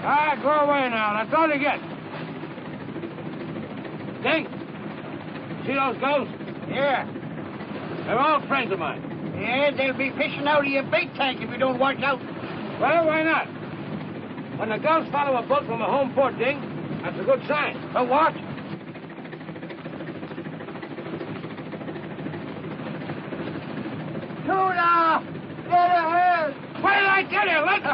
Ah, go away now. That's all you get. Dink, see those ghosts? Yeah. They're all friends of mine. Yeah, they'll be fishing out of your bait tank if you don't watch out. Well, why not? When the ghosts follow a boat from a home port, Dink, that's a good sign. So what? Tuna! Get ahead! Wait till I tell you. Let's go!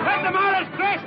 Let them out as Chris!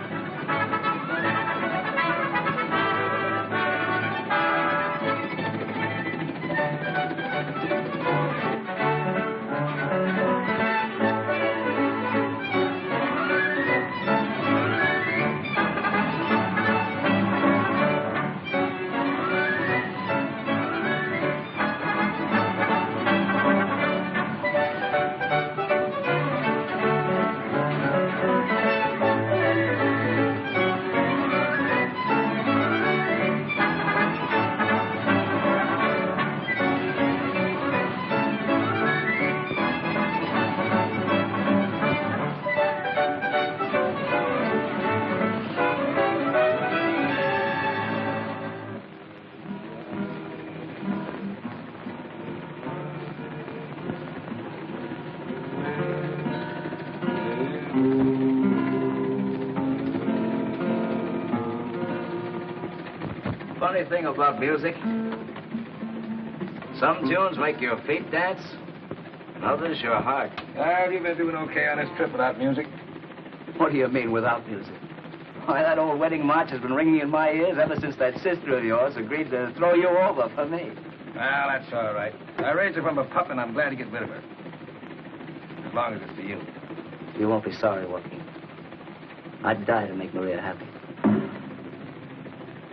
Funny thing about music, some tunes make your feet dance, and others your heart. You've been doing okay on this trip without music. What do you mean without music? Why, that old wedding march has been ringing in my ears ever since that sister of yours agreed to throw you over for me. Well, that's all right. I raised her from a pup, and I'm glad to get rid of her. As long as it's for you. You won't be sorry, Joaquin. I'd die to make Maria happy.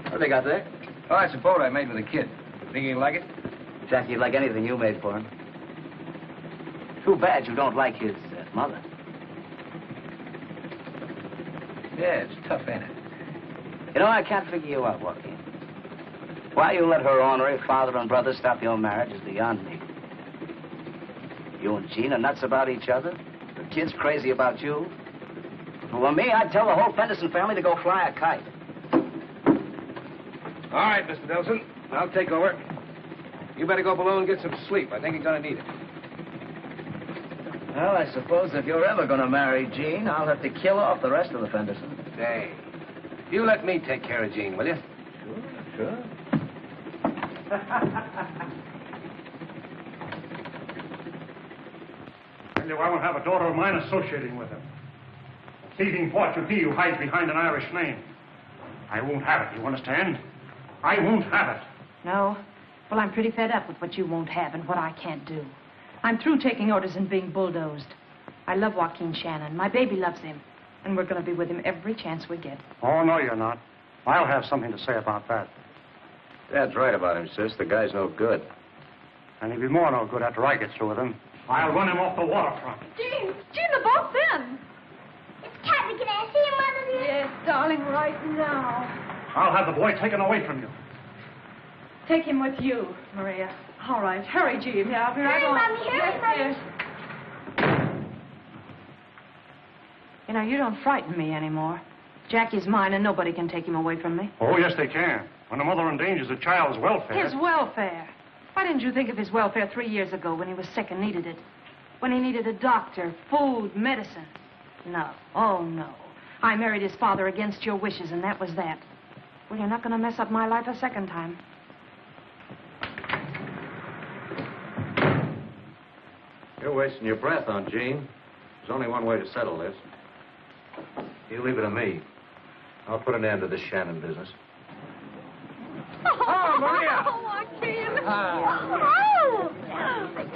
What have they got there? Oh, that's a boat I made with a kid. Think he'd like it? Jackie'd like anything you made for him. Too bad you don't like his mother. Yeah, it's tough, ain't it? You know, I can't figure you out, Joaquin. Why you let her ornery father and brother stop your marriage is beyond me. You and Jean are nuts about each other. The kid's crazy about you. If it were me, I'd tell the whole Fenderson family to go fly a kite. All right, Mr. Delson. I'll take over. You better go below and get some sleep. I think you're going to need it. Well, I suppose if you're ever going to marry Jean, I'll have to kill off the rest of the Fendersons. Say, you let me take care of Jean, will you? Sure. Tell you, I won't have a daughter of mine associating with him. A thieving Portuguese who hides behind an Irish name. I won't have it, you understand? I won't have it. No? Well, I'm pretty fed up with what you won't have and what I can't do. I'm through taking orders and being bulldozed. I love Joaquin Shannon. My baby loves him. And we're going to be with him every chance we get. Oh, no, you're not. I'll have something to say about that. Dad's right about him, sis. The guy's no good. And he'll be more no good after I get through with him. I'll run him off the waterfront. Jean, the boat's in. It's Kathy. Can I see your mother, dear? Yes, darling, right now. I'll have the boy taken away from you. Take him with you, Maria. All right. Hurry, Jean. Yeah, I'll be right on. Mommy, hurry, Yes. You know, you don't frighten me anymore. Jackie's mine, and nobody can take him away from me. Oh, yes, they can. When a mother endangers a child's welfare. His welfare? Why didn't you think of his welfare 3 years ago when he was sick and needed it? When he needed a doctor, food, medicine? No. Oh, no. I married his father against your wishes, and that was that. Well, you're not going to mess up my life a second time. You're wasting your breath on Jean. There's only one way to settle this. You leave it to me. I'll put an end to this Shannon business. Oh, Maria! Oh, Joaquin. Oh.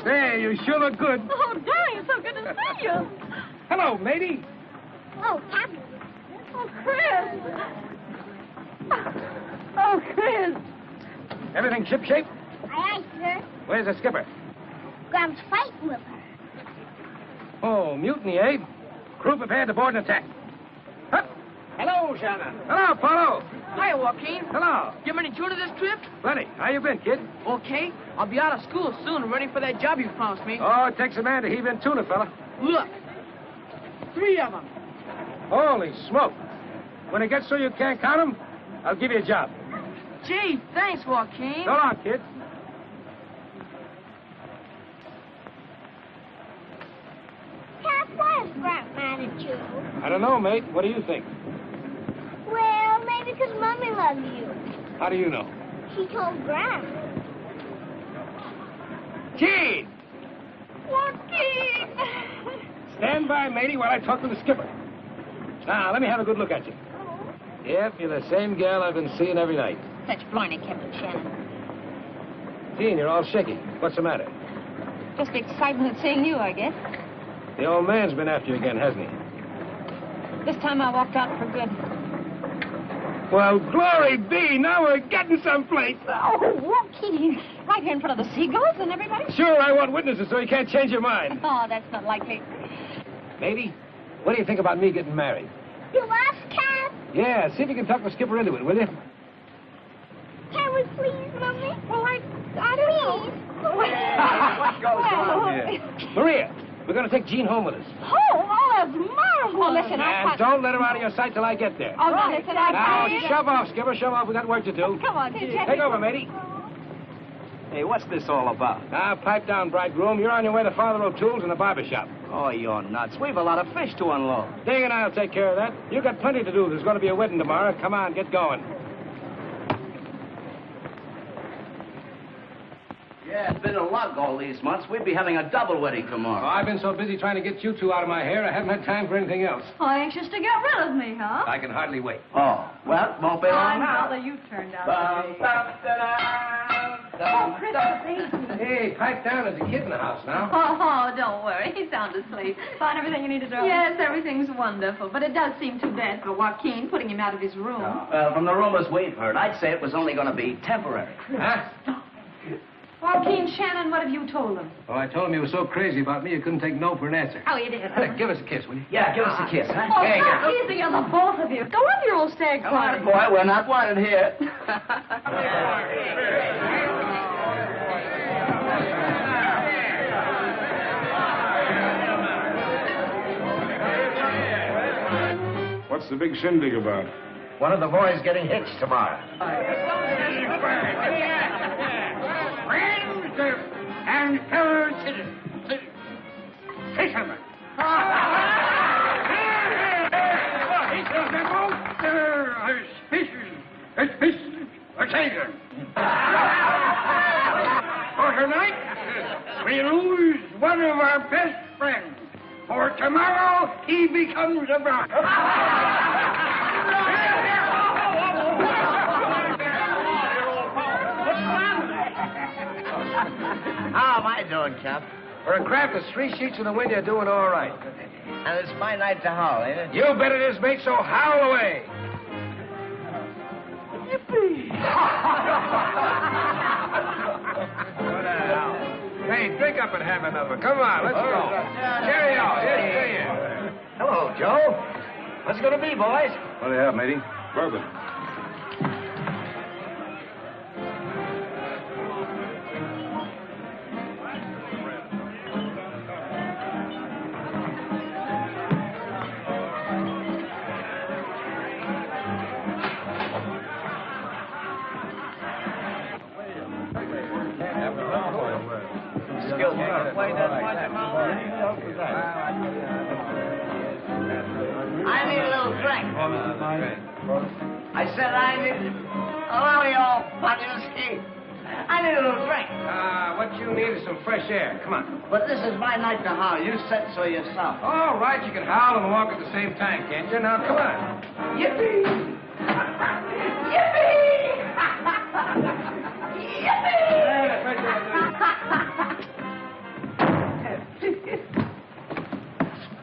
Say, you sure look good. Oh, darling, it's so good to see you. Hello, lady. Oh, Captain. Oh, Chris. Oh, Chris. Everything shipshape? Aye, sir. Where's the skipper? Grum's fighting with her. Oh, mutiny, eh? Crew prepared to board an attack. Hup! Hello, Shannon. Hello, Paulo. Hiya, Joaquin. Hello. You have any tuna this trip? Plenty. How you been, kid? Okay. I'll be out of school soon and ready for that job you promised me. Oh, it takes a man to heave in tuna, fella. Look. 3 of them. Holy smoke. When it gets so you can't count them, I'll give you a job. Gee, thanks, Joaquin. So long, kid. Cap, why is Grant mad at you? I don't know, mate. What do you think? Well, maybe because Mommy loves you. How do you know? She told Grant. Gene! Joaquin! Stand by, matey, while I talk to the skipper. Now, let me have a good look at you. Yep, you're the same gal I've been seeing every night. Such blarney, Captain Shannon. Gene, you're all shaky. What's the matter? Just excitement at seeing you, I guess. The old man's been after you again, hasn't he? This time I walked out for good. Well, glory be, now we're getting someplace. Oh, Joaquin, right here in front of the seagulls and everybody? Sure, I want witnesses so you can't change your mind. Oh, that's not likely. Matey, what do you think about me getting married? You us, Cap? Yeah, see if you can talk the skipper into it, will you? Can we please, Mommy? Well, I don't know. What goes on here? Maria, we're going to take Jean home with us. Oh, that's marvelous. Oh, listen, And don't let her out of your sight till I get there. Oh, no, listen, Now, shove off, skipper, shove off. We got work to do. Come on, Take over, matey. Hey, what's this all about? Now, pipe down, bridegroom. You're on your way to Father O'Toole's in the barber shop. Oh, you're nuts. We've a lot of fish to unload. Ding and I'll take care of that. You got plenty to do. There's going to be a wedding tomorrow. Come on, get going. Yeah, it's been a luck all these months. We'd be having a double wedding tomorrow. Oh, I've been so busy trying to get you two out of my hair, I haven't had time for anything else. Oh, anxious to get rid of me, huh? I can hardly wait. Oh, well, won't be long now. Brother, you turned out to be. Oh, Christopher, Hey, pipe down. There's a kid in the house now. Oh, don't worry. He's sound asleep. Find everything you need to do. Yes, everything's wonderful. But it does seem too bad for Joaquin, putting him out of his room. Well, from the rumors we've heard, I'd say it was only going to be temporary. Huh? Joaquin, Shannon, what have you told him? Oh, I told him you were so crazy about me you couldn't take no for an answer. Oh, you did. Give us a kiss, will you? Yeah, give us a kiss, huh? Oh, Here you stop go. teasing the both of you. Go on your old stag Come on, party. boy. We're not wanted here. What's the big shindig about? One of the boys getting hitched tomorrow. Friends and fellow fishermen. For tonight, we lose one of our best friends. For tomorrow, he becomes a bride. How am I doing, Cap? For a craft that's 3 sheets in the wind, you're doing all right. And it's my night to howl, ain't it? You bet it is, mate, so howl away. Hey, drink up and have another. Come on, let's go. Carry on. Yes, Hello, Joe. What's it going to be, boys? What do you have, matey? Bourbon. I need a little drink. I said I need... Allow me all ski. I need a little drink. what you need is some fresh air. Come on. But this is my night to howl. You said so yourself. All right, you can howl and walk at the same time, can't you? Now, come on. Yippee! Yippee!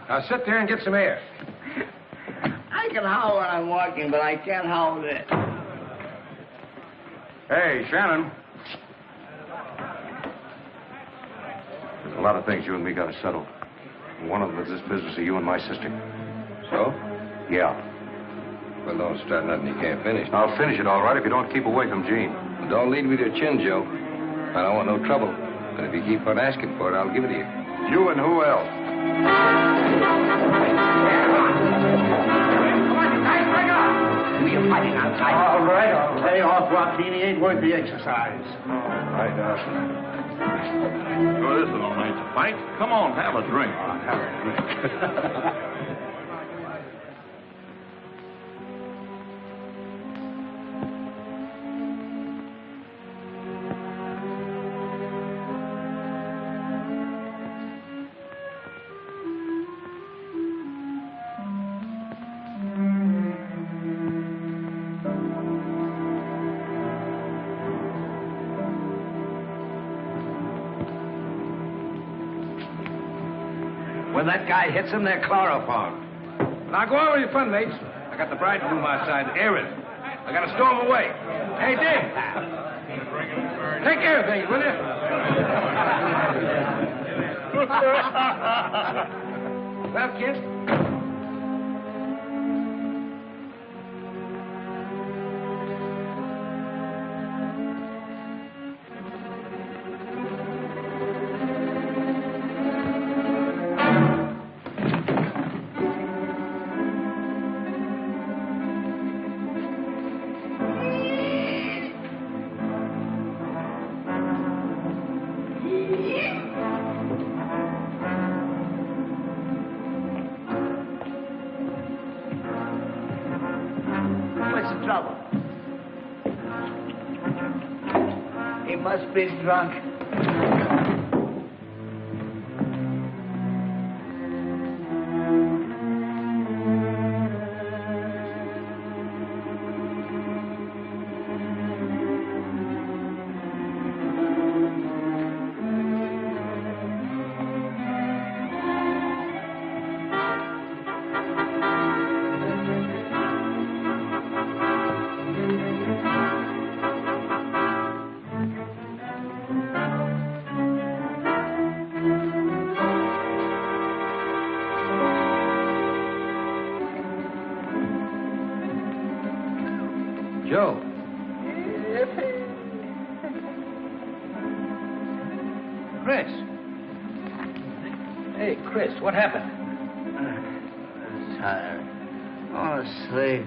Now, sit there and get some air. I can howl when I'm walking, but I can't howl this. Hey, Shannon. There's a lot of things you and me got to settle. One of them is this business of you and my sister. So? Yeah. Well, don't start nothing you can't finish. I'll finish it all right if you don't keep away from Jean. Don't lead me to your chin, Joe. I don't want no trouble. But if you keep on asking for it, I'll give it to you. You and who else? Who are you fighting outside? All right, I'll lay off Rockini. Ain't worth the exercise. Right, Arthur. Sure, this is all night to fight. Come on, have a drink. Have a drink. When that guy hits him, they're chloroform. Now go on with your fun, mates. I got the bridegroom outside airing. I got to storm away. Hey, Dick. Take care of things, will you? Well, kid. Must be drunk. Joe. Chris. Hey, Chris, what happened? I'm tired. I want to sleep.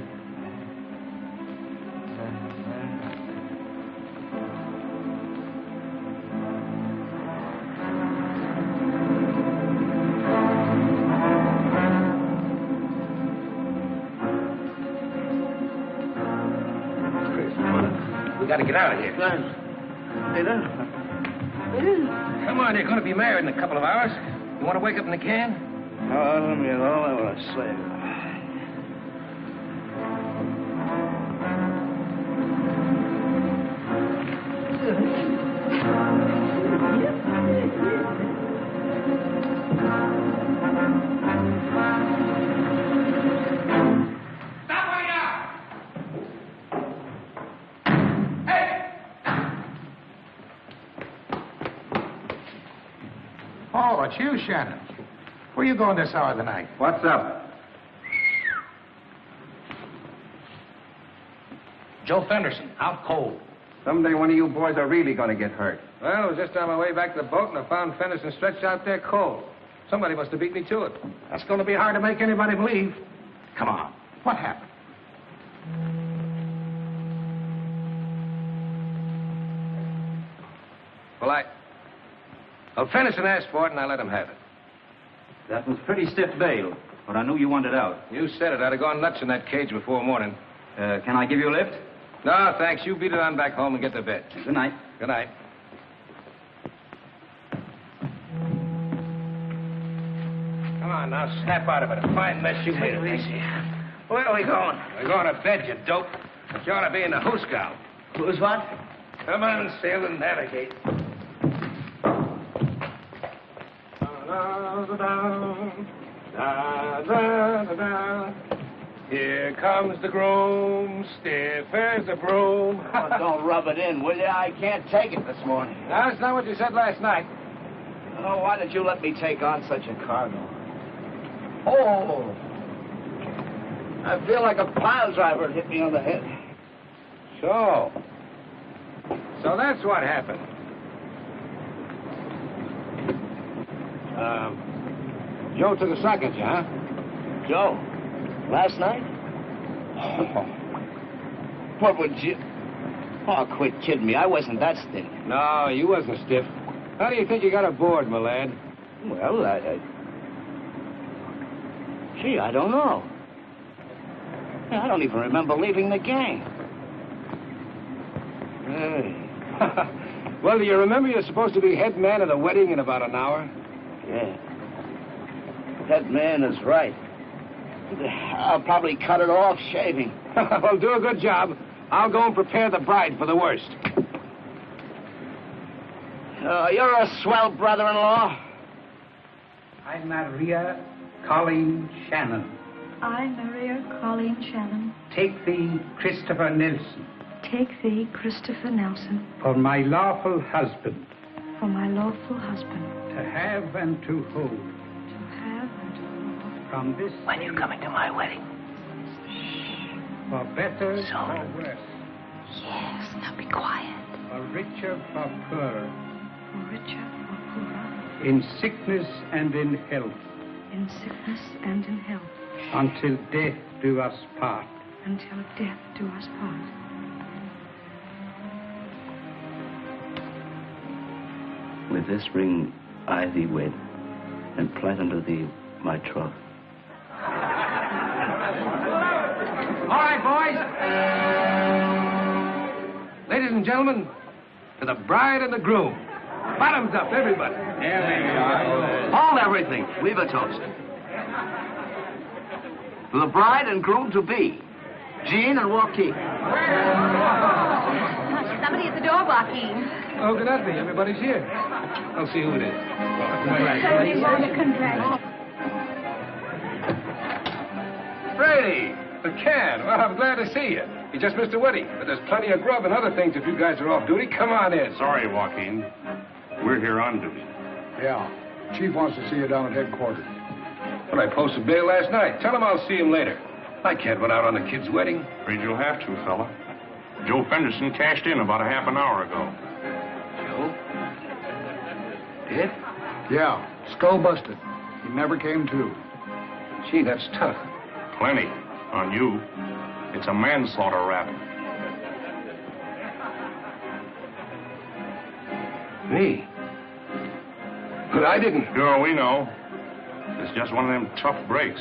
We got to get out of here. Come on, you're going to be married in a couple of hours. You want to wake up in the can? Oh, let me alone. I want to sleep. Oh, it's you, Shannon. Where you going this hour of the night? What's up? Joe Fenderson, out cold. Someday one of you boys are really going to get hurt. Well, I was just on my way back to the boat, and I found Fenderson stretched out there cold. Somebody must have beat me to it. That's going to be hard to make anybody believe. Come on. What happened? Well, Fenderson asked for it, and I let him have it. That was pretty stiff bail, but I knew you wanted out. You said it. I'd have gone nuts in that cage before morning. Can I give you a lift? No, thanks. You beat it on back home and get to bed. Good night. Good night. Come on, now, snap out of it. A fine mess you made. Easy. Where are we going? We're going to bed, you dope. But you ought to be in the hoosegow. Who's what? Come on, sail and navigate. Here comes the groom, stiff as a broom. Oh, don't rub it in, will you? I can't take it this morning. No, that's not what you said last night. Oh, why did you let me take on such a cargo? Oh. I feel like a pile driver hit me on the head. So that's what happened. Joe took a sock at you, huh? Joe, last night? What would you... Oh, quit kidding me. I wasn't that stiff. No, you wasn't stiff. How do you think you got aboard, my lad? Well, Gee, I don't know. I don't even remember leaving the game. Hey. Well, do you remember you're supposed to be head man at a wedding in about an hour? Yeah. That man is right. I'll probably cut it off shaving. Well, do a good job. I'll go and prepare the bride for the worst. You're a swell brother-in-law. I'm Maria Colleen Shannon. I'm Maria Colleen Shannon. Take thee, Christopher Nelson. Take thee, Christopher Nelson. For my lawful husband. For my lawful husband. To have and to hold. To have and to hold. From this When you coming to my wedding? For better or worse. Yes, now be quiet. For richer, for poorer. For richer, for poorer. In sickness and in health. In sickness and in health. Until death do us part. Until death do us part. With this ring I thee wed, and plant unto thee my troth. All right, boys. Ladies and gentlemen, to the bride and the groom. Bottoms up, everybody. Hold everything. Leave a toast. To the bride and groom to be, Jean and Joaquin. Somebody at the door, Joaquin. Oh, could that be? Everybody's here. I'll see who it is. Somebody want to congratulate. Brady, the can. Well, I'm glad to see you. You just missed the wedding, but there's plenty of grub and other things if you guys are off duty. Come on in. Sorry, Joaquin. We're here on duty. Yeah. Chief wants to see you down at headquarters. Well, I posted bail last night. Tell him I'll see him later. I can't run out on the kid's wedding. Afraid you'll have to, fella. Joe Fenderson cashed in about a half an hour ago. Joe? Did? Yeah. Skull busted. He never came to. Gee, that's tough. Plenty. On you. It's a manslaughter rap. Me? But I didn't. Sure, we know. It's just one of them tough breaks.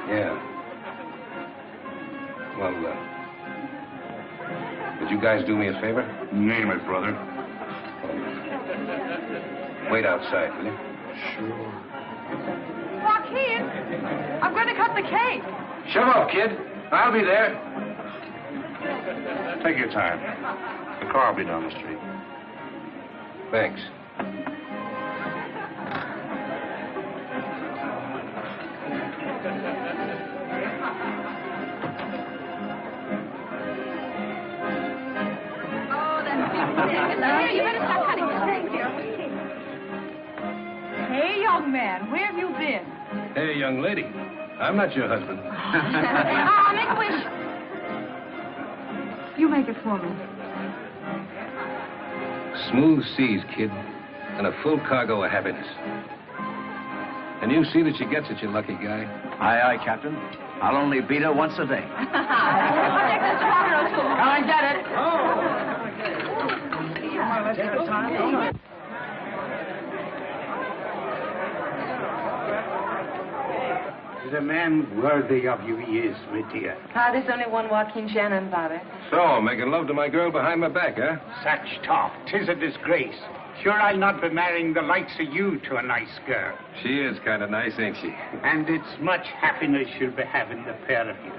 Yeah. Well, would you guys do me a favor? Name it, brother. Wait outside, will you? Sure. Joaquin, I'm going to cut the cake. Shove up, kid. I'll be there. Take your time. The car will be down the street. Thanks. Here, you better stop cutting this. Hey, young man, where have you been? Hey, young lady. I'm not your husband. Make a wish. You make it for me. Smooth seas, kid, and a full cargo of happiness. And you see that she gets it, you lucky guy. Aye, aye, Captain. I'll only beat her once a day. Come and get it. The man worthy of you he is, my dear. There's only one Joaquin Shannon, Father. So, making love to my girl behind my back, huh? Such talk, 'tis a disgrace. Sure, I'll not be marrying the likes of you to a nice girl. She is kind of nice, ain't she? And it's much happiness you'll be having, the pair of you.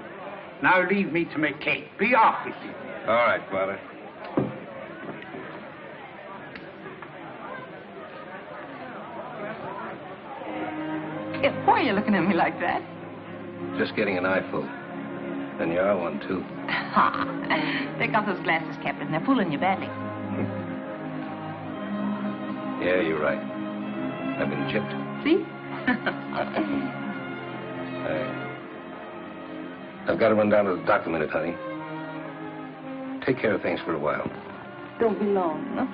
Now leave me to make cake. Be off with you. All right, Father. Why are you looking at me like that? Just getting an eyeful. Then you are one, too. Take off those glasses, Captain. They're fooling you badly. Yeah, you're right. I've been gypped. See? I've got to run down to the dock a minute, honey. Take care of things for a while. Don't be long, no?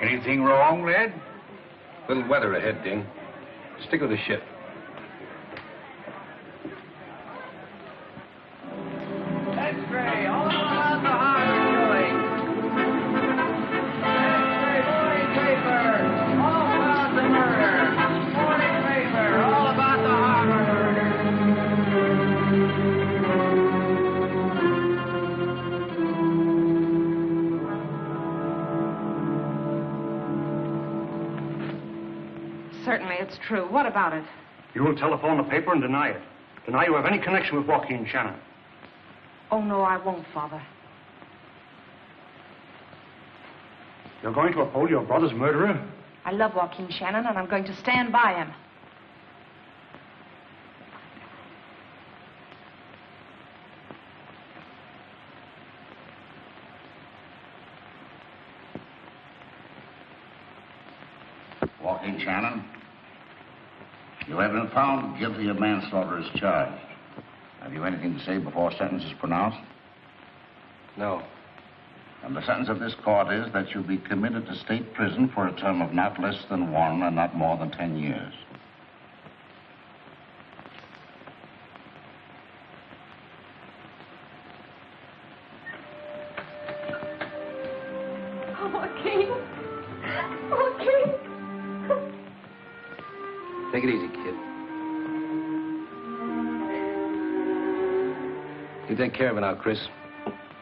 Anything wrong, lad? Little weather ahead, Ding. Stick with the ship. X-ray, all about the harbor going. X-ray, morning paper, all about the murder. Morning paper, all about the harbor murder. Certainly, it's true. What about it? You will telephone the paper and deny it. Deny you have any connection with Joaquin Shannon. Oh, no, I won't, Father. You're going to uphold your brother's murderer? I love Joaquin Shannon, and I'm going to stand by him. Joaquin Shannon, you have been found guilty of manslaughter as charged. Have you anything to say before sentence is pronounced? No. And the sentence of this court is that you be committed to state prison for a term of not less than 1 and not more than 10 years. Take it easy, kid. You take care of it now, Chris.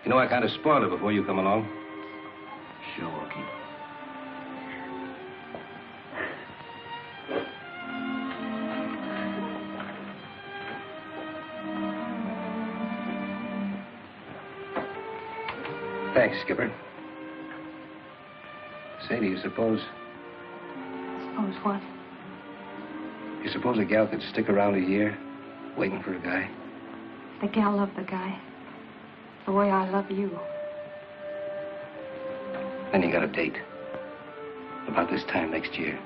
You know I kind of spoiled it before you come along. Sure, Joaquin. Thanks, Skipper. Say, do you suppose... Suppose what? You suppose a gal could stick around a year, waiting for a guy? The gal loved the guy. The way I love you. Then you got a date. About this time next year.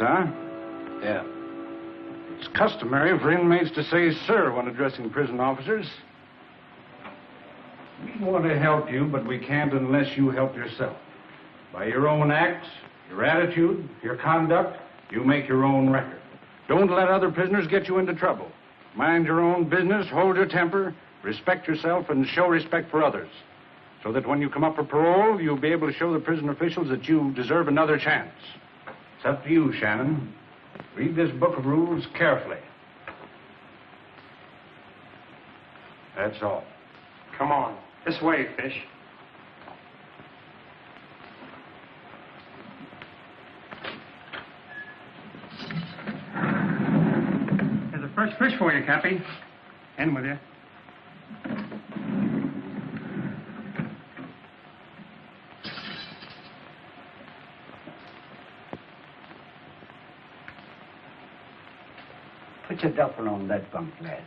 Huh? Yeah. It's customary for inmates to say sir when addressing prison officers. We want to help you, but we can't unless you help yourself. By your own acts, your attitude, your conduct, you make your own record. Don't let other prisoners get you into trouble. Mind your own business, hold your temper, respect yourself, and show respect for others. So that when you come up for parole, you'll be able to show the prison officials that you deserve another chance. It's up to you, Shannon. Read this book of rules carefully. That's all. Come on. This way, Fish. Here's the first fish for you, Cappy. In with you. Put your duffel on that bunk, lad.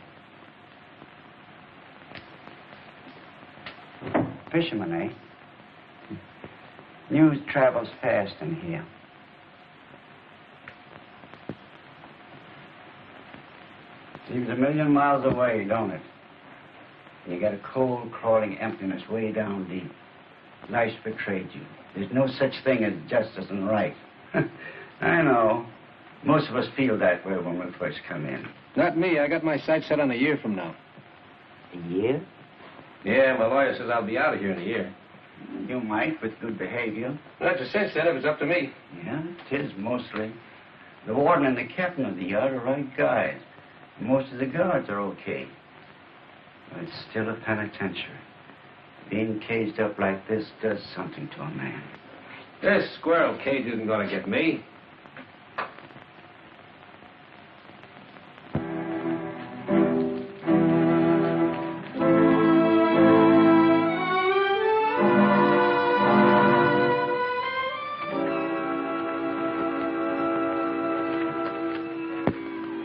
Fisherman, eh? News travels fast in here. Seems a million miles away, don't it? You got a cold, crawling emptiness way down deep. Life's betrayed you. There's no such thing as justice and right. I know. Most of us feel that way when we first come in. Not me. I got my sights set on a year from now. A year? Yeah, my lawyer says I'll be out of here in a year. You might, with good behavior. That's a sense, then, if it's up to me. Yeah, it is, mostly. The warden and the captain of the yard are right guys. Most of the guards are okay. But it's still a penitentiary. Being caged up like this does something to a man. This squirrel cage isn't going to get me.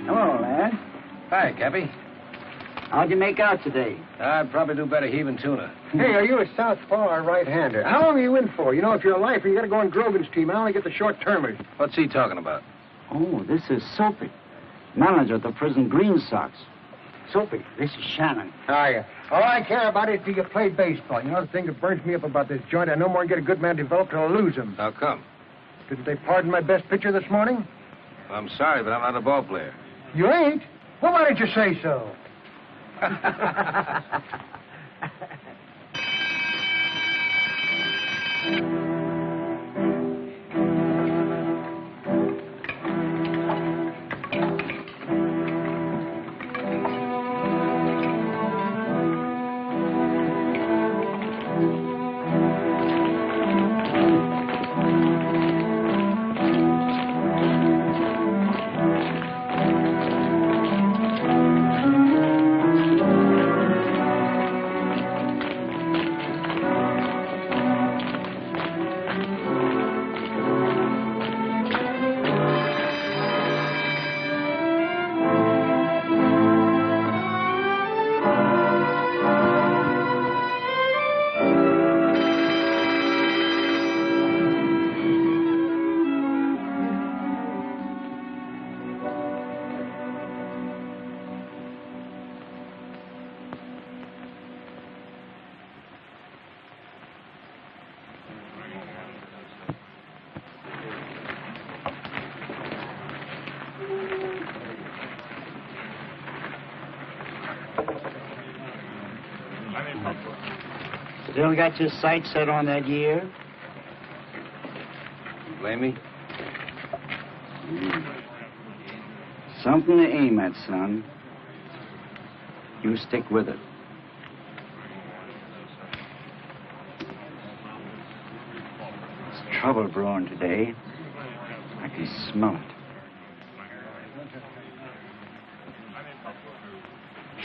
Hello, lad. Hi, Cappy. How'd you make out today? I'd probably do better heaving tuna. Hey, are you a southpaw or a right-hander? How long are you in for? You know, if you're a lifer, you got to go on Grogan's team. I only get the short-termers. What's he talking about? Oh, this is Soapy, manager of the prison Green Sox. Soapy, this is Shannon. Hiya. All I care about is do you play baseball. You know, the thing that burns me up about this joint, I no more get a good man developed till I lose him. How come? Didn't they pardon my best pitcher this morning? I'm sorry, but I'm not a ball player. You ain't? Well, why didn't you say so? Still got your sights set on that year? Blame me? Something to aim at, son. You stick with it. There's trouble brewing today. I can smell it.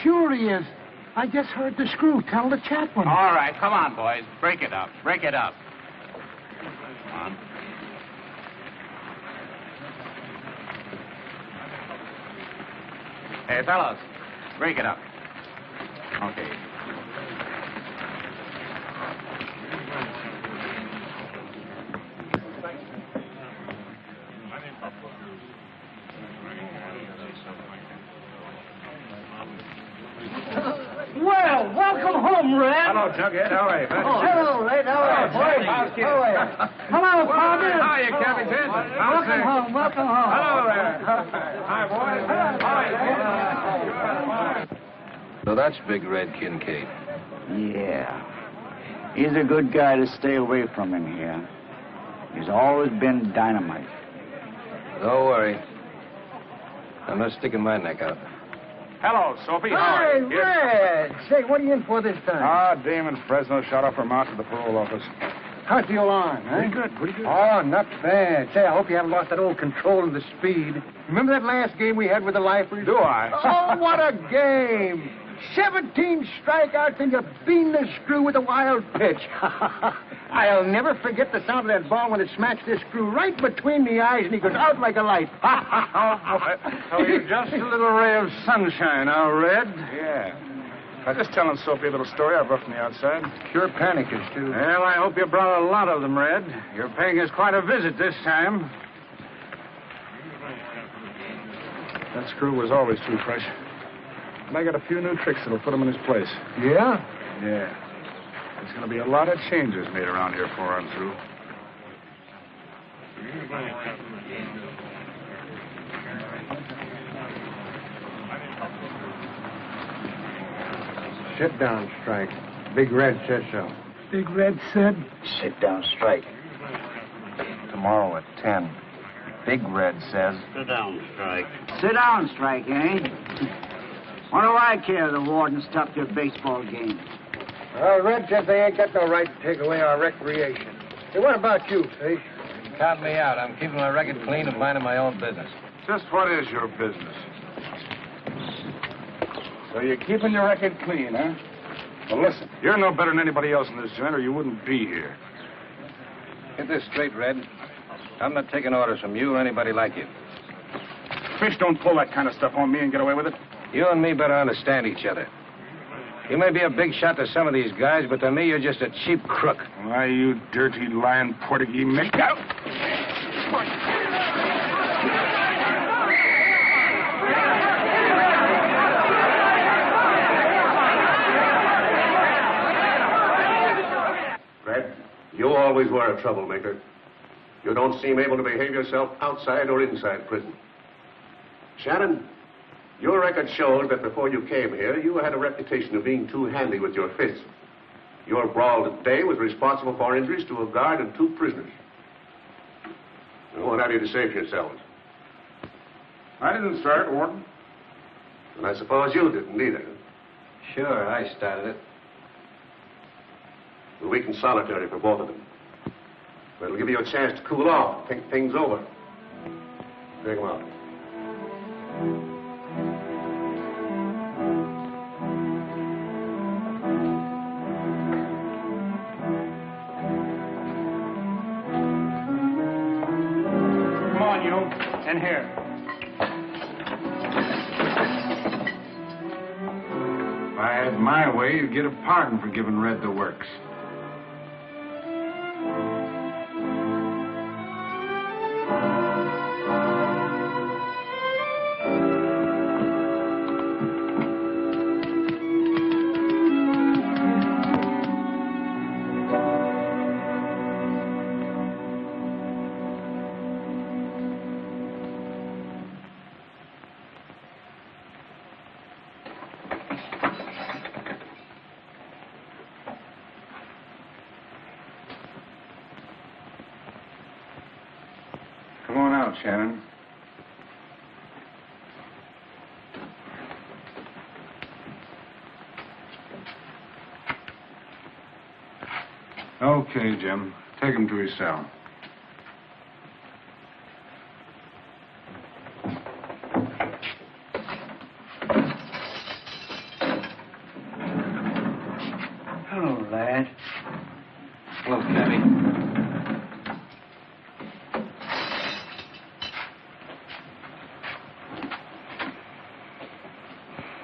Sure he is. I just heard the screw tell the chaplain. All right, come on, boys. Break it up. Break it up. Come on. Hey, fellas, break it up. Okay. Well, welcome home, Red. Hello, Jughead. How are you, man? Oh, hello, Red. How are you, boy? Housekeeping. How are you? Hello, Father. How are you, Captain? Welcome home. Welcome home. Hello there. Hi, boys. Hi. So that's Big Red Kincaid. Yeah. He's a good guy to stay away from in here. He's always been dynamite. Don't worry. I'm not sticking my neck out. Hello, Soapy. Hey, Red! Say, what are you in for this time? Ah, Damon Fresno shot off from out to the parole office. How's the old arm, huh? Pretty good. Oh, not bad. Say, I hope you haven't lost that old control and the speed. Remember that last game we had with the lifers? Do I? Oh, what a game! 17 strikeouts and you bean the screw with a wild pitch. I'll never forget the sound of that ball when it smashed this screw right between the eyes and he goes out like a light. So you're just a little ray of sunshine, huh, Red? Yeah. I was just telling Soapy a little story I brought from the outside. Sure panicking, too. Well, I hope you brought a lot of them, Red. You're paying us quite a visit this time. That screw was always too fresh. And I got a few new tricks that'll put him in his place. Yeah? Yeah. There's going to be a lot of changes made around here before I'm through. Sit down, Strike. Big Red says so. Big Red said? Sit down, Strike. Tomorrow at 10. Big Red says... Sit down, Strike. Sit down, Strike, eh? What do I care? The warden stopped your baseball game. Well, Red says they ain't got no right to take away our recreation. Hey, what about you, Fish? Count me out. I'm keeping my record clean and minding my own business. Just what is your business? So you're keeping your record clean, huh? Well, listen, you're no better than anybody else in this joint, or you wouldn't be here. Get this straight, Red. I'm not taking orders from you or anybody like you. Fish, don't pull that kind of stuff on me and get away with it. You and me better understand each other. You may be a big shot to some of these guys, but to me, you're just a cheap crook. Why, you dirty, lying Portuguese mick. Out! Red, you always were a troublemaker. You don't seem able to behave yourself outside or inside prison. Shannon, your record shows that before you came here, you had a reputation of being too handy with your fists. Your brawl today was responsible for injuries to a guard and 2 prisoners. What have you to say for yourselves? I didn't start, Warden. And I suppose you didn't either. Sure, I started it. A week in solitary for both of them. But it'll give you a chance to cool off, think things over. Take them out. Come on, you. In here. If I had my way, you'd get a pardon for giving Red the works. Come on out, Shannon. Okay, Jim. Take him to his cell. Hello, lad. Hello, Cabby.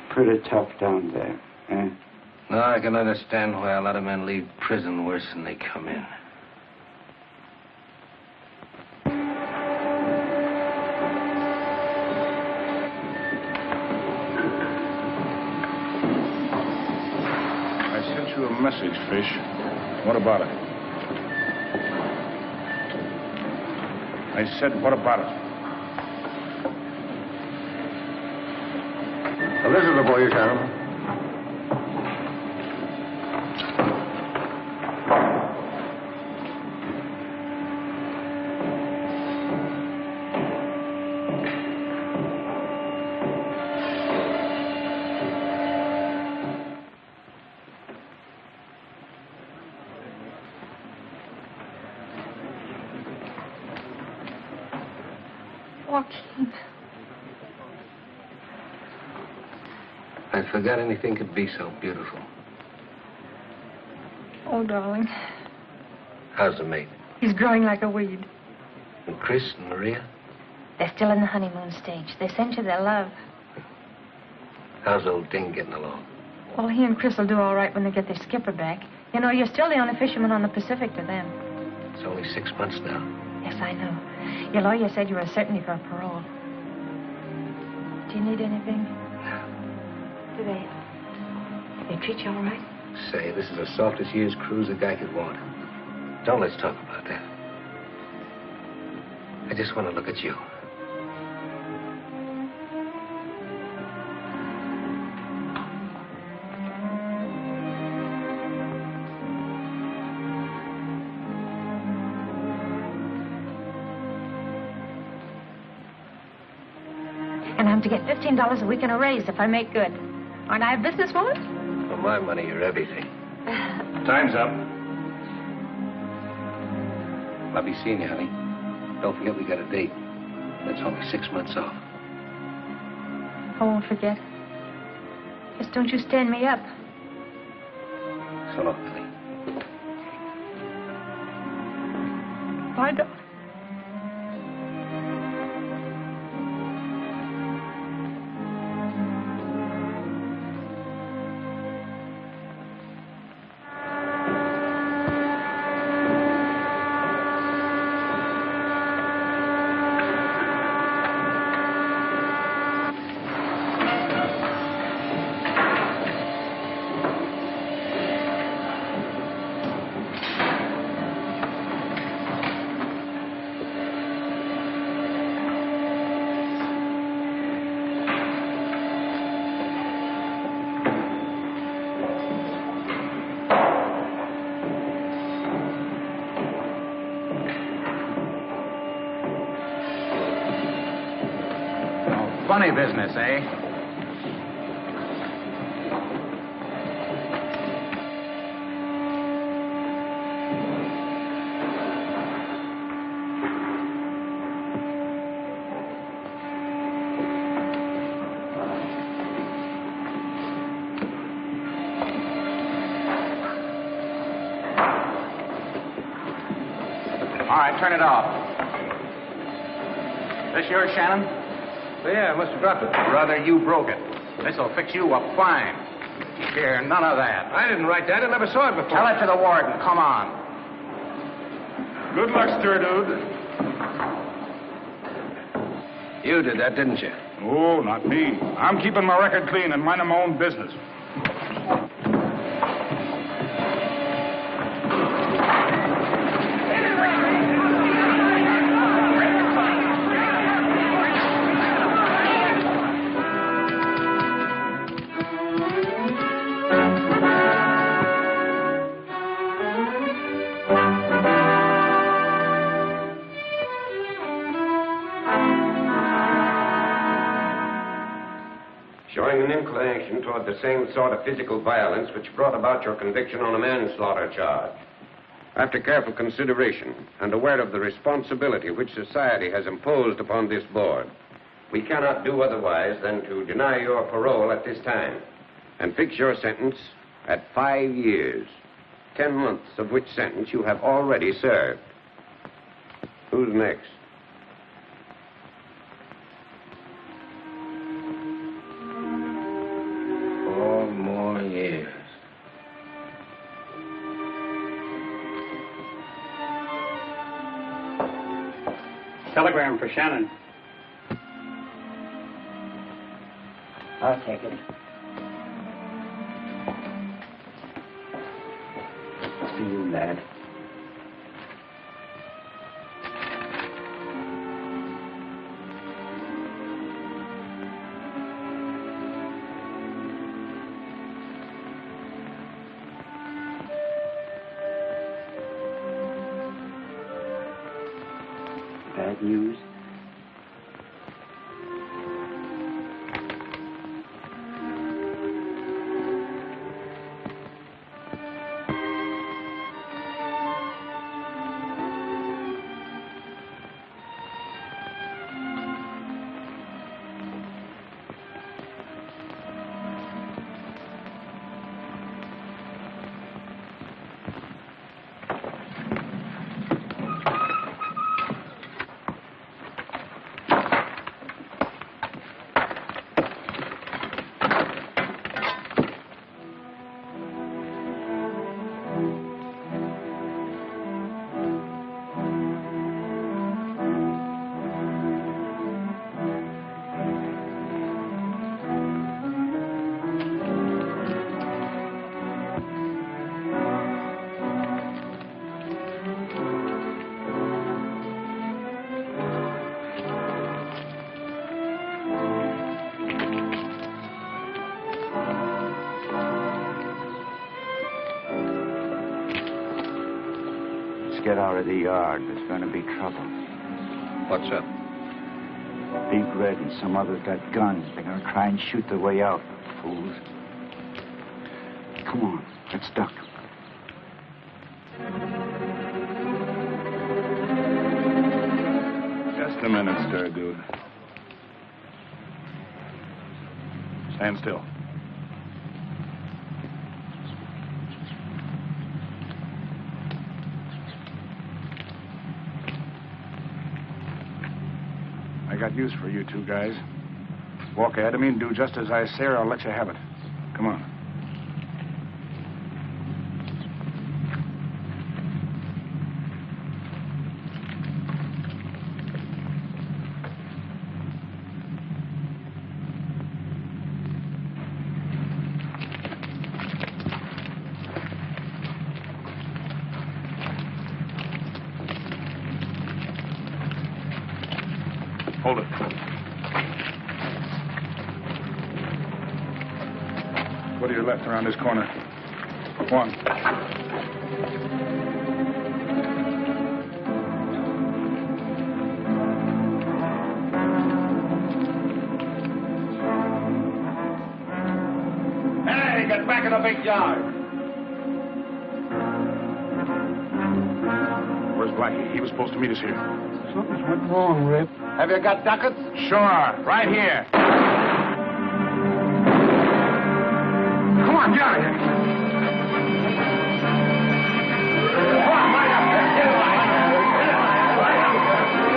Pretty tough down there, eh? No, I can understand why a lot of men leave prison worse than they come in. I sent you a message, Fish. What about it? I said, what about it? Well, this is the boy, Shannon. Joaquin. I forgot anything could be so beautiful. Oh, darling. How's the mate? He's growing like a weed. And Chris and Maria? They're still in the honeymoon stage. They sent you their love. How's old Ding getting along? Well, he and Chris will do all right when they get their skipper back. You know, you're still the only fisherman on the Pacific to them. It's only 6 months now. Yes, I know. Your lawyer said you were a certainty for parole. Do you need anything? Do they treat you all right? Say, this is the softest year's cruise a guy could want. Don't let's talk about that. I just want to look at you. And I'm to get $15 a week in a raise if I make good. Aren't I a businesswoman? For my money, you're everything. Time's up. I'll be seeing you, honey. Don't forget we got a date. That's only 6 months off. I won't forget. Just don't you stand me up. So long, Billy. Bye, darling. Funny business, eh? All right, turn it off. This yours, Shannon? Yeah, I must have dropped it. Brother, you broke it. This'll fix you up fine. Here, none of that. I didn't write that. I never saw it before. Tell it to the warden. Come on. Good luck, stir dude. You did that, didn't you? Oh, not me. I'm keeping my record clean and minding my own business. Showing an inclination toward the same sort of physical violence which brought about your conviction on a manslaughter charge. After careful consideration and aware of the responsibility which society has imposed upon this board, we cannot do otherwise than to deny your parole at this time and fix your sentence at 5 years, 10 months of which sentence you have already served. Who's next? Telegram for Shannon. I'll take it. See you, lad. Bad news? get out of the yard, there's going to be trouble. What's up? Big Red and some others got guns. They're going to try and shoot their way out, fools. Come on, let's duck. Just a minute, stir, dude. Stand still. I got use for you two guys. Walk ahead of me and do just as I say, or I'll let you have it. Come on. Hold it. Go to your left around this corner. One. Hey, get back in the big yard. Where's Blackie? He was supposed to meet us here. Something's went wrong, Rip. Have you got ducats? Sure, right here. Come on, get out of here. Come on, right up there. Get in line.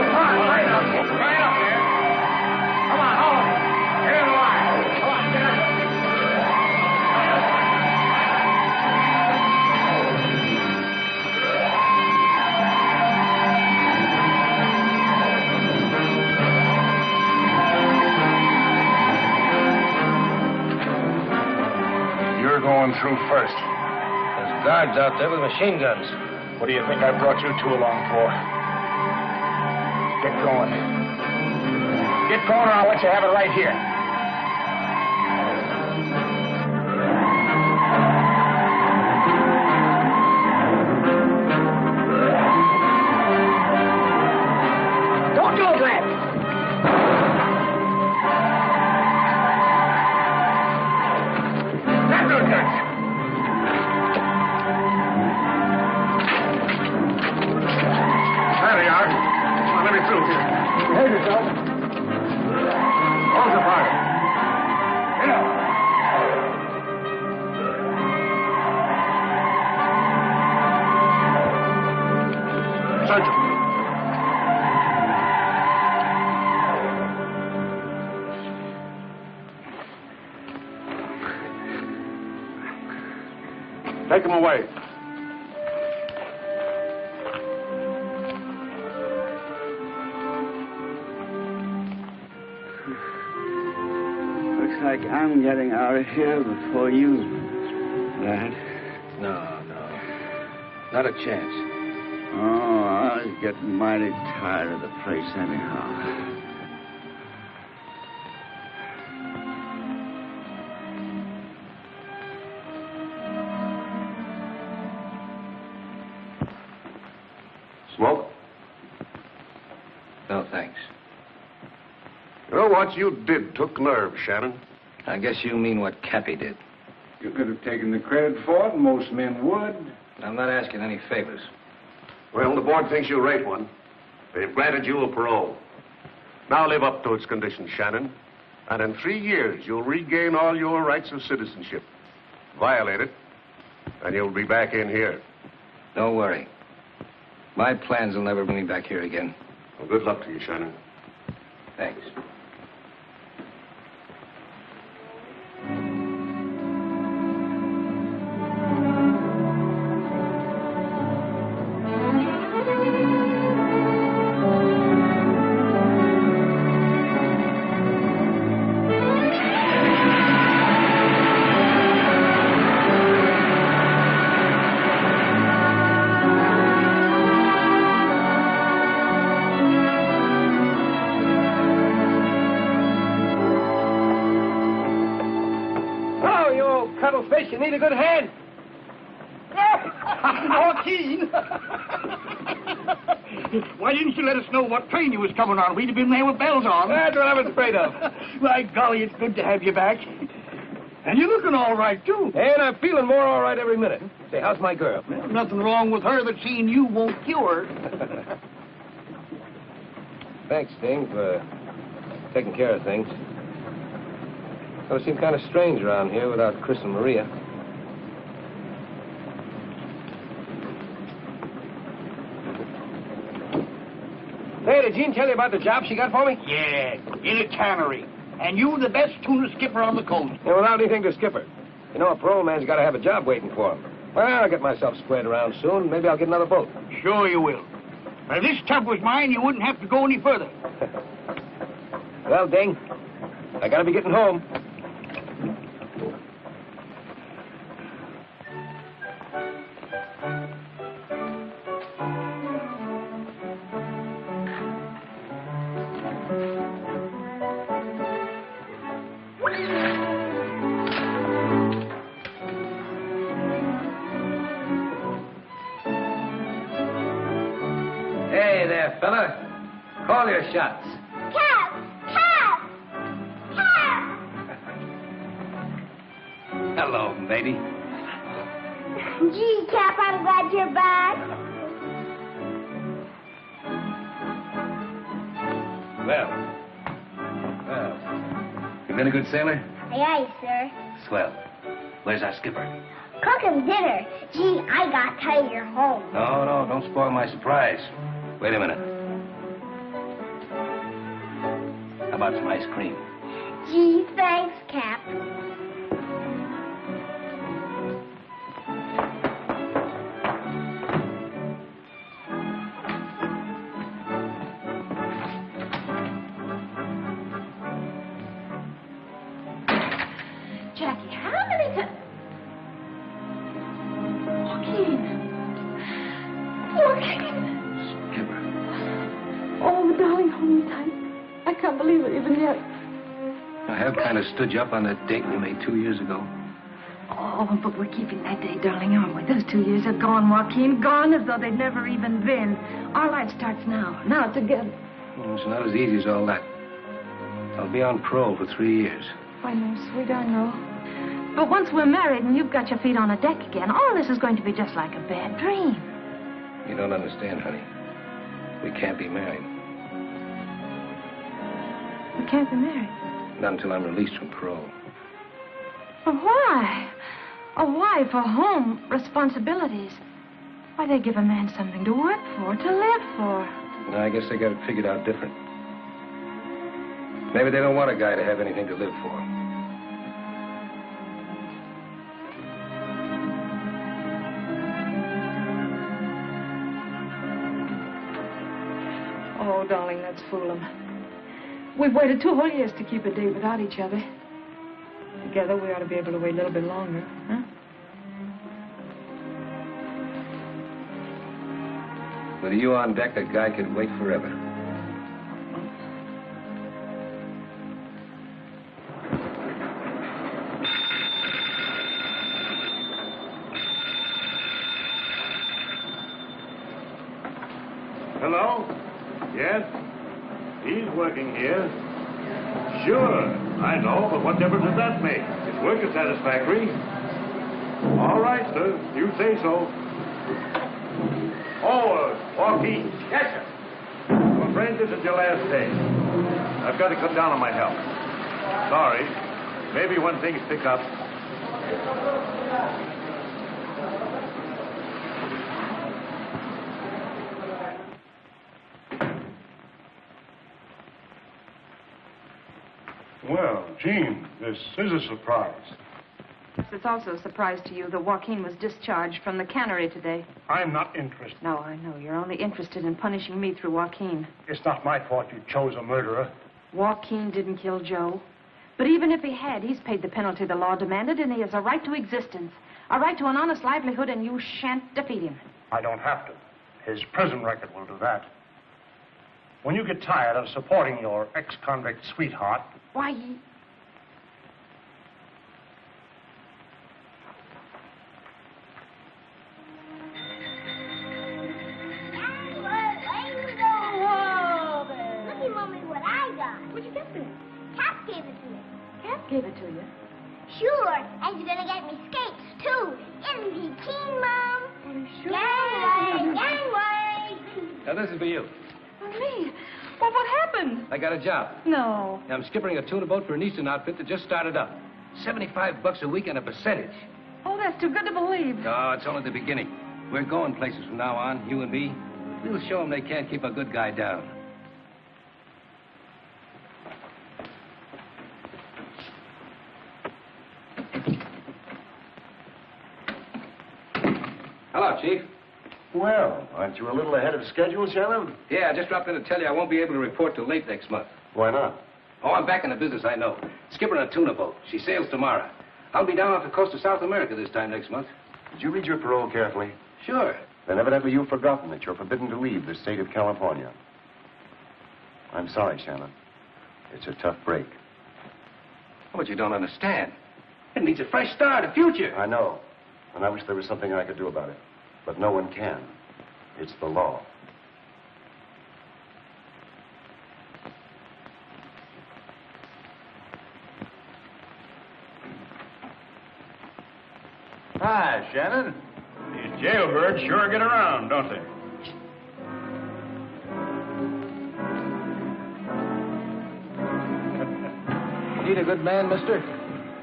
Come on, right up there. Right up there. Come on, hold it. Get in line. Come on, get up there. You're going through first. There's guards out there with machine guns. What do you think I brought you two along for? Get going. Get going or I'll let you have it right here. Don't do it, Glenn. That's those guns. There they are. Come on, let me through here. Behave yourself. Hold the fire. Get up. Search him. Take him away. Looks like I'm getting out of here before you, lad. No. Not a chance. Oh, I was getting mighty tired of the place anyhow. Smoke? No, thanks. You know what you did took nerve, Shannon. I guess you mean what Cappy did. You could have taken the credit for it. Most men would. I'm not asking any favors. Well, the board thinks you raped one. They've granted you a parole. Now live up to its conditions, Shannon. And in 3 years, you'll regain all your rights of citizenship. Violate it, and you'll be back in here. Don't worry. My plans will never bring me back here again. Well, good luck to you, Shannon. Thanks. You need a good hand. Oh, keen. Why didn't you let us know what train you was coming on? We'd have been there with bells on. That's what I was afraid of. My golly, it's good to have you back. And you're looking all right, too. And I'm feeling more all right every minute. Say, how's my girl? Well, nothing wrong with her that seeing you won't cure. Thanks, Sting, for taking care of things. It seemed kind of strange around here without Chris and Maria. Hey, did Jean tell you about the job she got for me? Yeah, in a cannery. And you the best tuna skipper on the coast. Yeah, without anything to skipper. You know, a parole man's got to have a job waiting for him. Well, I'll get myself squared around soon. Maybe I'll get another boat. Sure you will. But if this tub was mine, you wouldn't have to go any further. Well, Ding, I got to be getting home. Hey there, fella. Call your shots. Cap! Cap! Cap! Hello, baby. Gee, Cap, I'm glad you're back. Well. You been a good sailor? Aye, aye, sir. Swell. Where's our skipper? Cook him dinner. Gee, I got tired you're home. No, don't spoil my surprise. Wait a minute. How about some ice cream? Gee, thanks, Cap. Jackie, how many times... Joaquin! Oh, darling, hold me tight. I can't believe it even yet. I have kind of stood you up on that date we made 2 years ago. Oh, but we're keeping that day, darling, aren't we? Those 2 years are gone, Joaquin. Gone as though they'd never even been. Our life starts now. Now together. Well, it's not as easy as all that. I'll be on parole for 3 years. I know, sweet, I know. But once we're married and you've got your feet on a deck again, all this is going to be just like a bad dream. You don't understand, honey. We can't be married. We can't be married. Not until I'm released from parole. But why? A wife, a home, responsibilities. Why, they give a man something to work for, to live for. No, I guess they got it figured out different. Maybe they don't want a guy to have anything to live for. Oh, darling, let's fool them. We've waited 2 whole years to keep a day without each other. Together, we ought to be able to wait a little bit longer, huh? With you on deck, a guy could wait forever. Hello? Yes? He's working here. Sure, I know, but what difference does that make? His work is satisfactory. All right, sir. You say so. Oh, Joaquin. Yes, sir. I'm afraid this is your last day. I've got to cut down on my help. Sorry. Maybe when things pick up. Well, Jean, this is a surprise. It's also a surprise to you that Joaquin was discharged from the cannery today. I'm not interested. No, I know. You're only interested in punishing me through Joaquin. It's not my fault you chose a murderer. Joaquin didn't kill Joe. But even if he had, he's paid the penalty the law demanded, and he has a right to existence, a right to an honest livelihood, and you shan't defeat him. I don't have to. His prison record will do that. When you get tired of supporting your ex-convict sweetheart... Why, Cap gave it to me. Cap gave it to you? Sure, and he's gonna get me skates, too. Isn't he keen, Mom? Sure. Gangway! Now, this is for you. For me? Well, what happened? I got a job. No. I'm skippering a tuna boat for an Eastern outfit that just started up. $75 a week and a percentage. Oh, that's too good to believe. No, it's only the beginning. We're going places from now on, you and me. We'll show them they can't keep a good guy down. Hello, Chief. Well, aren't you a little ahead of schedule, Shannon? Yeah, I just dropped in to tell you I won't be able to report till late next month. Why not? Oh, I'm back in the business, I know. Skippering a tuna boat. She sails tomorrow. I'll be down off the coast of South America this time next month. Did you read your parole carefully? Sure. Then evidently you've forgotten that you're forbidden to leave the state of California. I'm sorry, Shannon. It's a tough break. But you don't understand. It means a fresh start, a future. I know. And I wish there was something I could do about it. But no one can. It's the law. Hi, Shannon. These jailbirds sure get around, don't they? Need a good man, mister?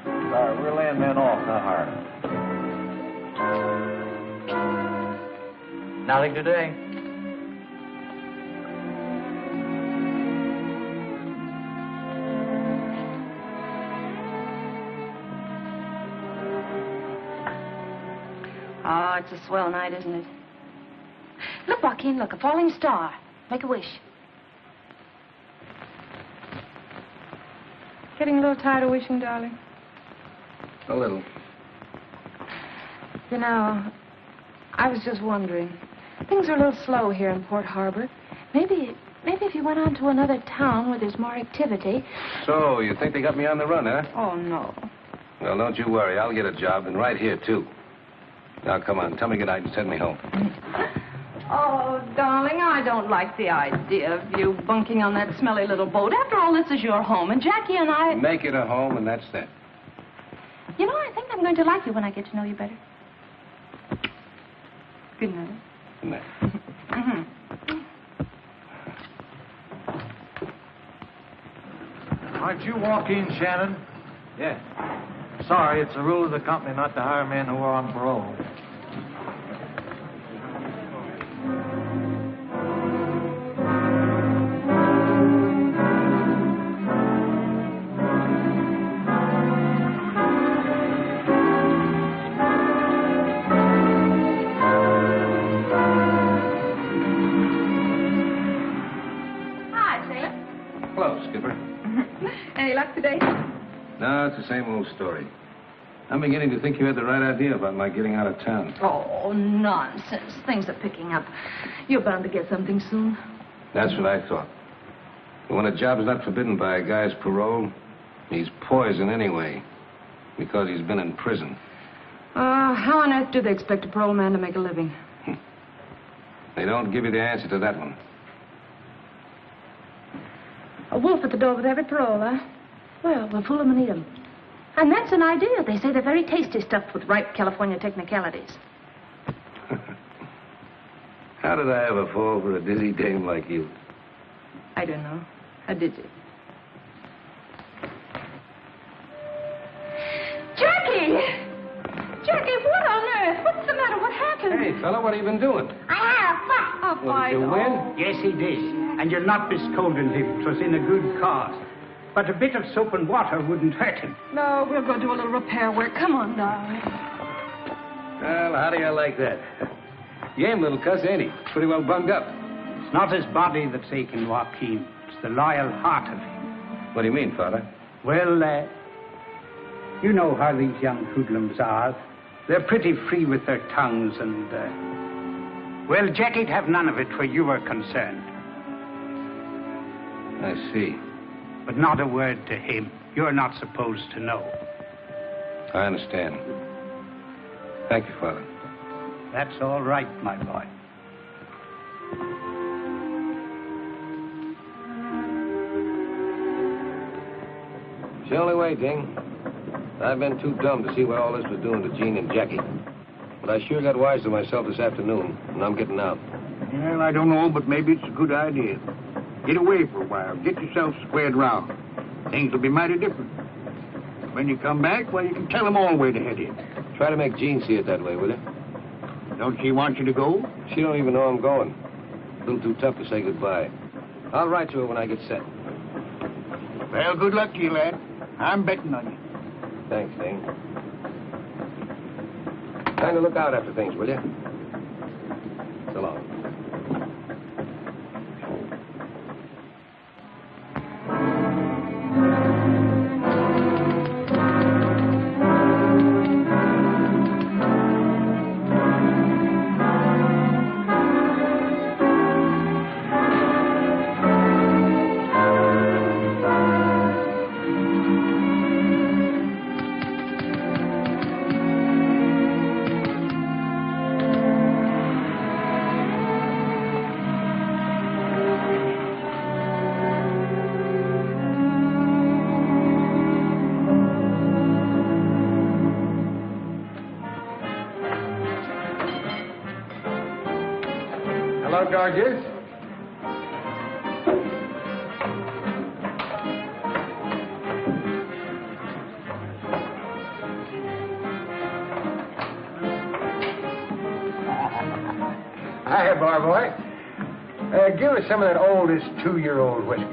Sorry, we're laying men off, not hiring. Nothing today. Oh, it's a swell night, isn't it? Look, Joaquin, look, a falling star. Make a wish. Getting a little tired of wishing, darling. A little. You know, I was just wondering. Things are a little slow here in Port Harbor. Maybe if you went on to another town where there's more activity. So, you think they got me on the run, huh? Oh, no. Well, don't you worry. I'll get a job, and right here, too. Now, come on. Tell me goodnight and send me home. Oh, darling, I don't like the idea of you bunking on that smelly little boat. After all, this is your home, and Jackie and I... Make it a home, and that's that. You know, I think I'm going to like you when I get to know you better. Good night. Good night. Aren't you Joaquin Shannon? Yeah. Sorry, it's a rule of the company not to hire men who are on parole. Hi, Sailor. Hello, Skipper. Any luck today? No, it's the same old story. I'm beginning to think you had the right idea about my getting out of town. Oh, nonsense. Things are picking up. You're bound to get something soon. That's what I thought. But when a job's not forbidden by a guy's parole, he's poison anyway, because he's been in prison. How on earth do they expect a parole man to make a living? They don't give you the answer to that one. A wolf at the door with every parole, huh? Well, we'll fool them and eat them. And that's an idea. They say they're very tasty, stuffed with ripe California technicalities. How did I ever fall for a dizzy dame like you? I don't know. How did you? Jackie! Jackie, what on earth? What's the matter? What happened? Hey, fella, what have you been doing? I had a fight. Well, did you win? Yes, he did. And you'll not be scolding him. 'Twas in a good cause. But a bit of soap and water wouldn't hurt him. No, we'll go do a little repair work. Come on, darling. Well, how do you like that? Game little cuss, ain't he? Pretty well bunged up. It's not his body that's aching, Joaquin. It's the loyal heart of him. What do you mean, Father? Well, you know how these young hoodlums are. They're pretty free with their tongues and, well, Jackie'd have none of it where you were concerned. I see. But not a word to him. You're not supposed to know. I understand. Thank you, Father. That's all right, my boy. It's the only way, Ding. I've been too dumb to see what all this was doing to Gene and Jackie. But I sure got wise to myself this afternoon, and I'm getting out. Well, I don't know, but maybe it's a good idea. Get away for a while. Get yourself squared round. Things will be mighty different. When you come back, well, you can tell them all where to head in. Try to make Jean see it that way, will you? Don't she want you to go? She don't even know I'm going. A little too tough to say goodbye. I'll write to her when I get set. Well, good luck to you, lad. I'm betting on you. Thanks, Ding. Kind of look out after things, will you? So long. Dodgers. Hi, bar boy. Give us some of that oldest 2-year-old whiskey.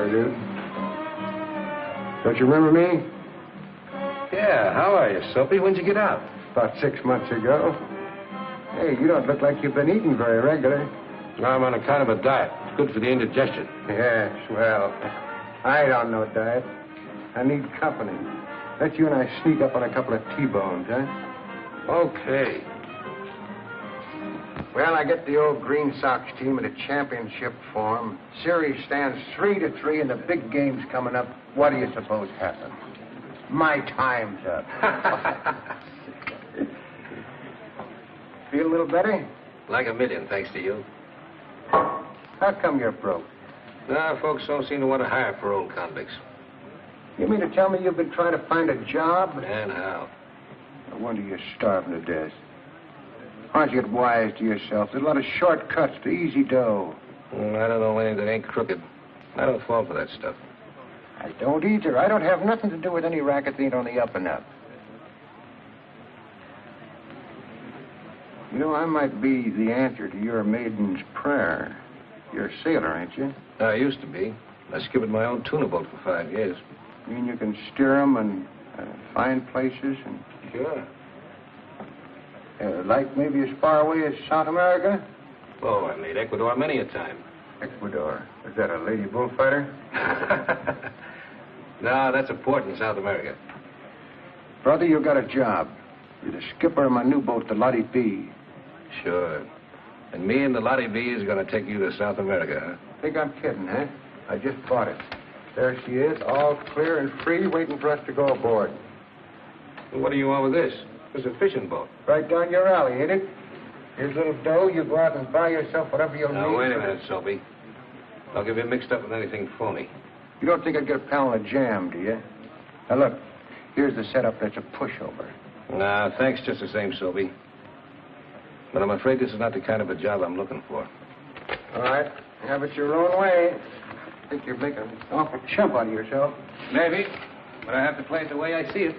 Dude. Don't you remember me? Yeah, how are you, Soapy? When'd you get out? About 6 months ago. Hey, you don't look like you've been eating very regular. I'm on a kind of a diet. It's good for the indigestion. Yes, well, I don't know diet. I need company. Let you and I sneak up on a couple of T-bones, huh? Okay. Well, I get the old Green Sox team in a championship form. Series stands 3-3, and the big game's coming up. What do you suppose happens? My time's up. Feel a little better? Like a million, thanks to you. How come you're broke? Nah, folks don't seem to want to hire parole convicts. You mean to tell me you've been trying to find a job? And how? No wonder you're starving to death. Why don't you get wise to yourself? There's a lot of shortcuts to easy dough. I don't know any that ain't crooked. I don't fall for that stuff. I don't either. I don't have nothing to do with any racket that ain't on the up and up. You know, I might be the answer to your maiden's prayer. You're a sailor, ain't you? I used to be. I skippered my own tuna boat for 5 years. You mean you can steer 'em and find places and... Sure. Like maybe as far away as South America? Oh, I made Ecuador many a time. Ecuador? Is that a lady bullfighter? No, that's a port in South America. Brother, you got a job. You're the skipper of my new boat, the Lottie B. Sure. And me and the Lottie B is going to take you to South America, huh? Think I'm kidding, huh? I just bought it. There she is, all clear and free, waiting for us to go aboard. Well, what do you want with this? It's a fishing boat. Right down your alley, ain't it? Here's a little dough. You go out and buy yourself whatever you'll need. Now, wait a minute, Soapy. I'll get you mixed up with anything phony. You don't think I'd get a pound of jam, do you? Now, look. Here's the setup that's a pushover. Nah, thanks just the same, Soapy. But I'm afraid this is not the kind of a job I'm looking for. All right. Have it your own way. I think you're making an awful chump out of yourself. Maybe. But I have to play it the way I see it.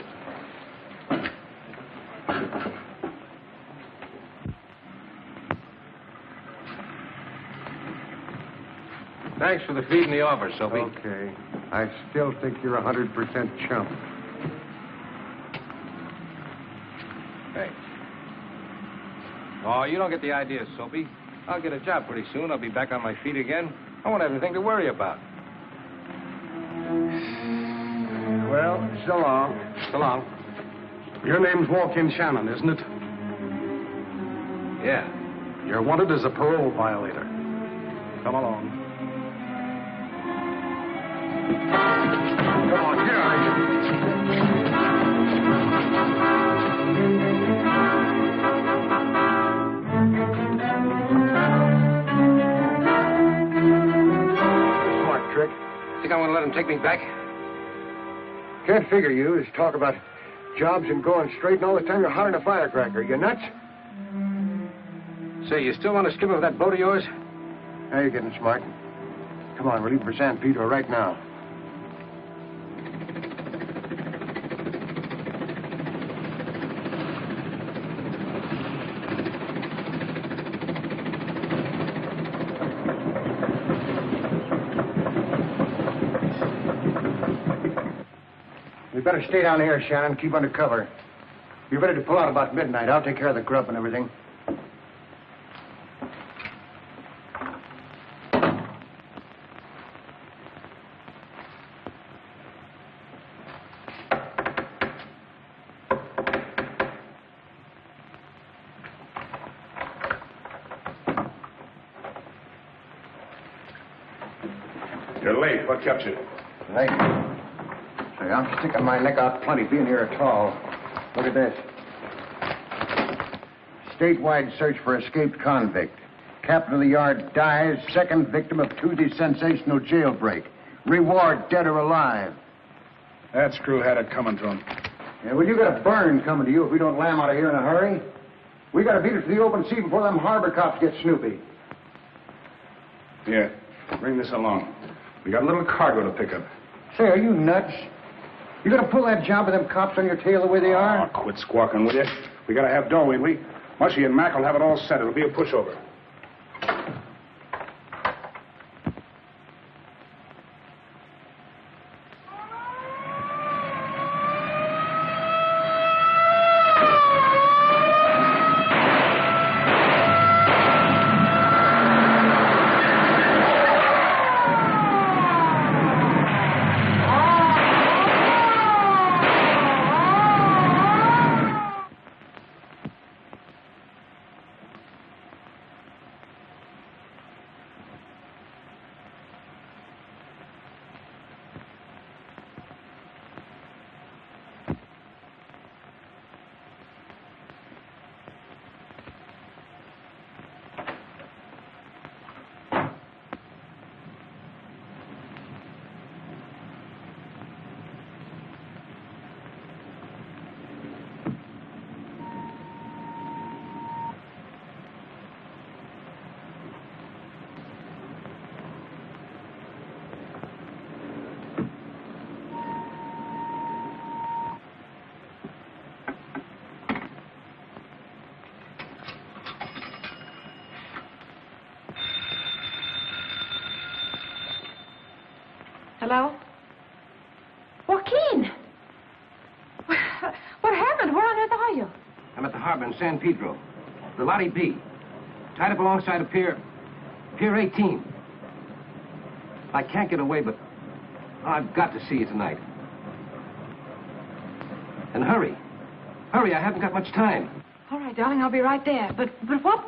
Thanks for the feed and the offer, Soapy. Okay. I still think you're 100% chump. Thanks. Oh, you don't get the idea, Soapy. I'll get a job pretty soon. I'll be back on my feet again. I won't have anything to worry about. Well, so long. So long. Your name's Walk-In Shannon, isn't it? Yeah. You're wanted as a parole violator. Come along. Come on, get out of here. Smart trick. Think I want to let him take me back? Can't figure you. Just talk about jobs and going straight, and all the time you're hollering a firecracker. You nuts? Say, you still want to skip over that boat of yours? Now you're getting smart. Come on, we're leaving for San Pedro right now. We better stay down here, Shannon. Keep under cover. Be ready to pull out about midnight. I'll take care of the grub and everything. You're late. What kept you? Late. Say, I'm sticking my neck out plenty being here at all. Look at this. Statewide search for escaped convict. Captain of the yard dies, second victim of Tuesday's sensational jailbreak. Reward dead or alive. That screw had it coming to him. Yeah, well, you got a burn coming to you if we don't lam out of here in a hurry. We got to beat it to the open sea before them harbor cops get snoopy. Here, bring this along. We got a little cargo to pick up. Say, are you nuts? You gonna pull that job with them cops on your tail the way they are? Oh, quit squawking, will you? We gotta have dough, ain't we? Mushy and Mac will have it all set. It'll be a pushover. Hello? Joaquin! What happened? Where on earth are you? I'm at the harbor in San Pedro. The Lottie B. Tied up alongside of Pier 18. I can't get away, but I've got to see you tonight. And hurry. Hurry, I haven't got much time. All right, darling, I'll be right there. But what?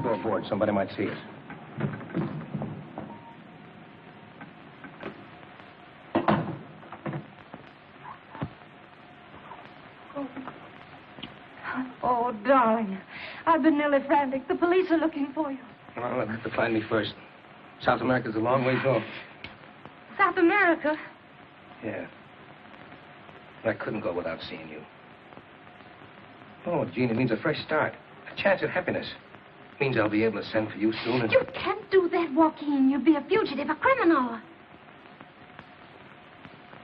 Go aboard. Somebody might see us. Oh, darling. I've been nearly frantic. The police are looking for you. Well, they'll have to find me first. South America's a long ways off. South America? Yeah. I couldn't go without seeing you. Oh, Gene, it means a fresh start. A chance at happiness. Means I'll be able to send for you soon and... You can't do that, Joaquin. You'll be a fugitive, a criminal.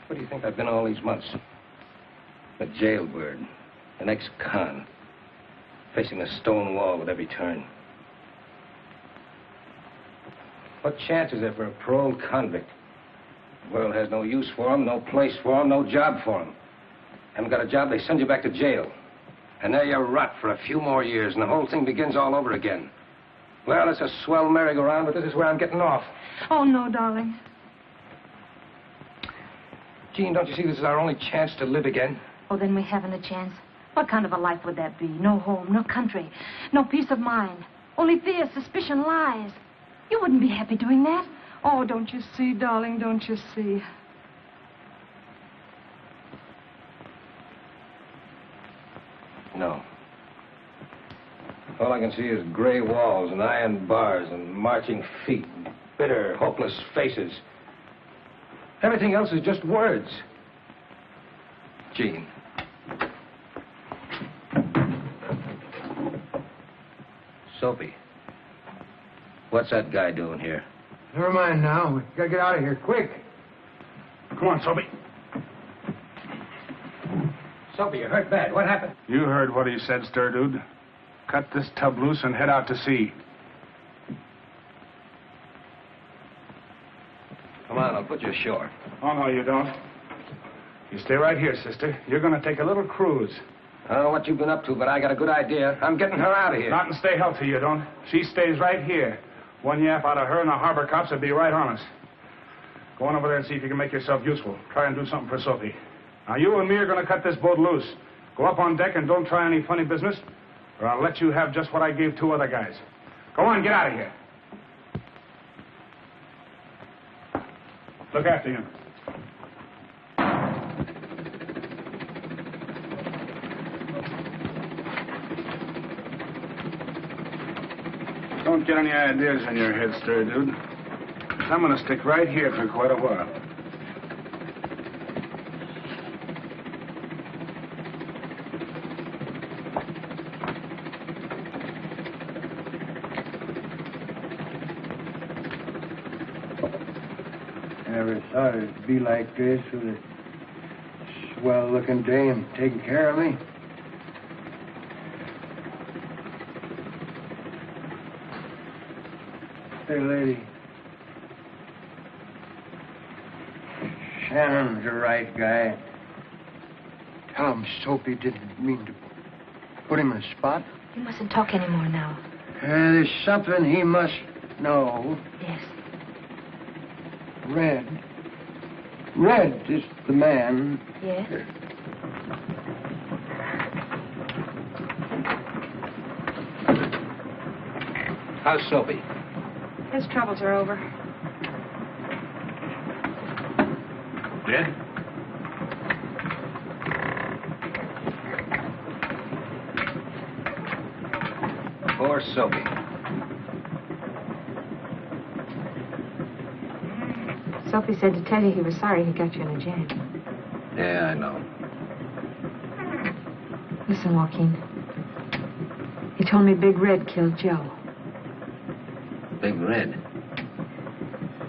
What do you think I've been all these months? A jailbird. An ex-con. Facing a stone wall at every turn. What chance is there for a paroled convict? The world has no use for him, no place for him, no job for him. Haven't got a job, they send you back to jail. And there you rot for a few more years, and the whole thing begins all over again. Well, it's a swell merry-go-round, but this is where I'm getting off. Oh, no, darling. Jean, don't you see this is our only chance to live again? Oh, then we haven't a chance. What kind of a life would that be? No home, no country, no peace of mind. Only fear, suspicion, lies. You wouldn't be happy doing that. Oh, don't you see, darling, don't you see? No. All I can see is gray walls and iron bars and marching feet and bitter, hopeless faces. Everything else is just words. Jean. Soapy. What's that guy doing here? Never mind now. We gotta get out of here, quick. Come on, Soapy. Soapy, you hurt bad. What happened? You heard what he said, stir dude. Cut this tub loose and head out to sea. Come on, I'll put you ashore. Oh, no, you don't. You stay right here, sister. You're going to take a little cruise. I don't know what you've been up to, but I got a good idea. I'm getting her out of here. Not and stay healthy, you don't. She stays right here. One yap out of her and the harbor cops would be right on us. Go on over there and see if you can make yourself useful. Try and do something for Sophie. Now, you and me are going to cut this boat loose. Go up on deck and don't try any funny business, or I'll let you have just what I gave 2 other guys. Go on, get out of here. Look after him. Don't get any ideas in your head, stir, dude. I'm going to stick right here for quite a while. Never thought it'd be like this with a swell-looking dame taking care of me. Hey, lady. Shannon's the right guy. Tell him Soapy didn't mean to put him in a spot. You mustn't talk anymore now. There's something he must know. Yes. Red. Red is the man. Yes? How's Soapy? His troubles are over. Dead? Poor Soapy. Sophie said to tell you he was sorry he got you in a jam. Yeah, I know. Listen, Joaquin. He told me Big Red killed Joe. Big Red?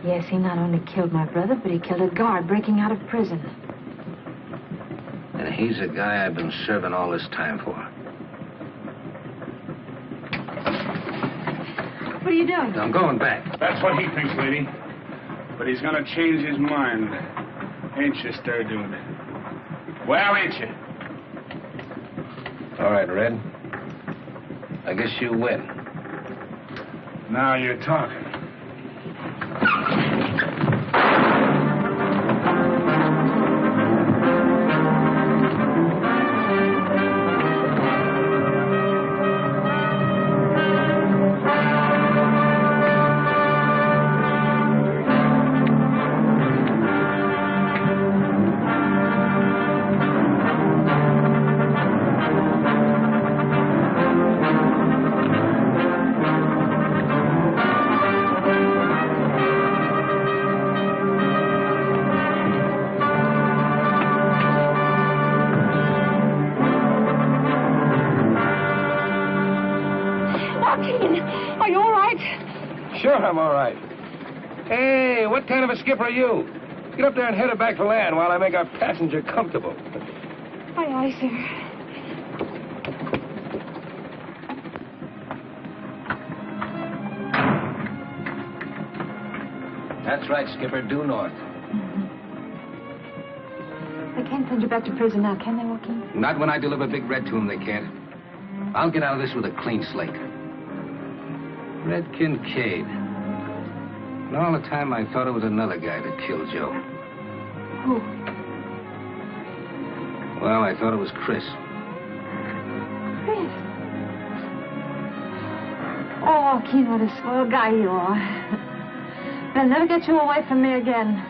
Yes, he not only killed my brother, but he killed a guard breaking out of prison. And he's the guy I've been serving all this time for. What are you doing? I'm going back. That's what he thinks, lady. But he's going to change his mind. Ain't you, stir dude? Well, ain't you? All right, Red. I guess you win. Now you're talking. I'm all right. Hey, what kind of a skipper are you? Get up there and head her back to land while I make our passenger comfortable. Aye, aye, sir. That's right, Skipper. Due north. They can't send you back to prison now, can they, Joaquin? Not when I deliver Big Red to him, they can't. I'll get out of this with a clean slate. Red Kincaid. And all the time I thought it was another guy that killed Joe. Who? Well, I thought it was Chris. Chris? Oh, Joaquin, what a swell guy you are. They'll never get you away from me again.